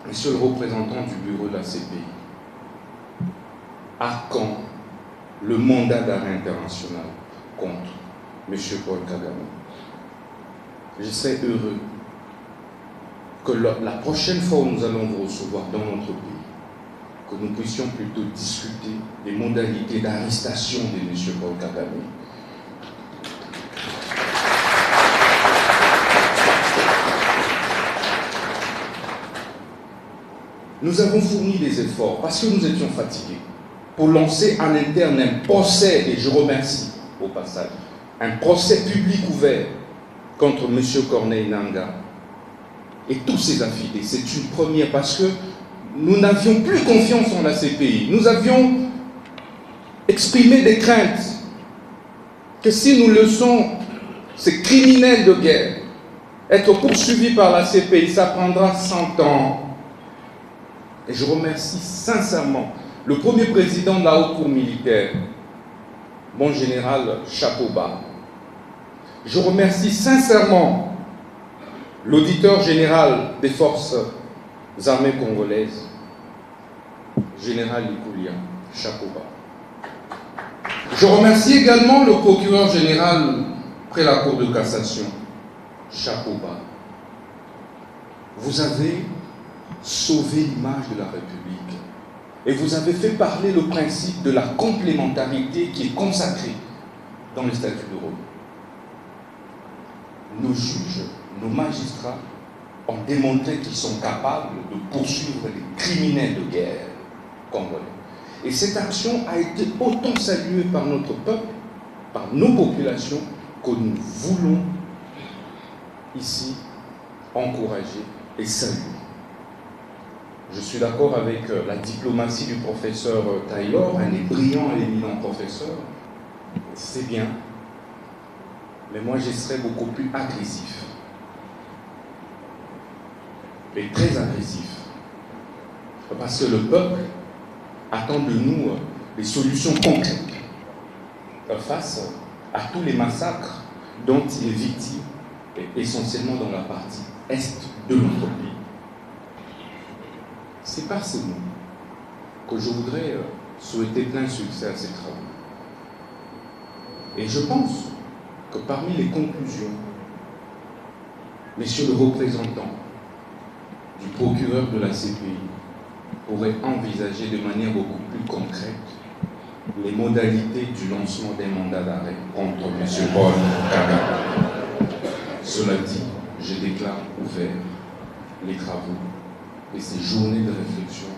Monsieur le représentant du bureau de la CPI, à quand le mandat d'arrêt international contre M. Paul Kagame? Je serais heureux que la prochaine fois où nous allons vous recevoir dans notre pays, que nous puissions plutôt discuter des modalités d'arrestation de M. Paul Kagame. Nous avons fourni des efforts parce que nous étions fatigués pour lancer en interne un procès, et je remercie au passage, un procès public ouvert contre M. Corneille Nangaa et tous ses affidés. C'est une première parce que nous n'avions plus confiance en la CPI. Nous avions exprimé des craintes que si nous laissons ces criminels de guerre être poursuivis par la CPI, ça prendra 100 ans. Et je remercie sincèrement le premier président de la Haute Cour militaire, mon général chapeau bas. Je remercie sincèrement l'auditeur général des forces armées congolaises, général Likoulia, chapeau bas. Je remercie également le procureur général près la Cour de cassation, chapeau bas. Vous avez sauvé l'image de la République et vous avez fait parler le principe de la complémentarité qui est consacré dans le statut de Rome. Nos juges, nos magistrats ont démontré qu'ils sont capables de poursuivre les criminels de guerre congolais. Et cette action a été autant saluée par notre peuple, par nos populations, que nous voulons ici encourager et saluer. Je suis d'accord avec la diplomatie du professeur Taylor, un brillant et éminent professeur. C'est bien, mais moi je serais beaucoup plus agressif. Et très agressif. Parce que le peuple attend de nous des solutions concrètes face à tous les massacres dont il est victime, essentiellement dans la partie est de notre pays. C'est par ces mots que je voudrais souhaiter plein succès à ces travaux. Et je pense que parmi les conclusions, messieurs le représentant du procureur de la CPI pourrait envisager de manière beaucoup plus concrète les modalités du lancement des mandats d'arrêt contre M. Paul Kagame. Cela dit, je déclare ouvert les travaux et ces journées de réflexion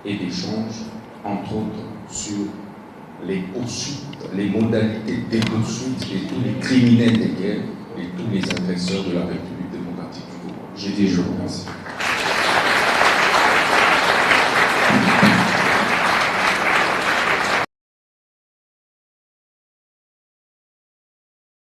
et d'échange, entre autres sur les poursuites, les modalités des poursuites de tous les criminels de guerre et tous les agresseurs de la République démocratique du Congo. J'ai dit, je vous remercie.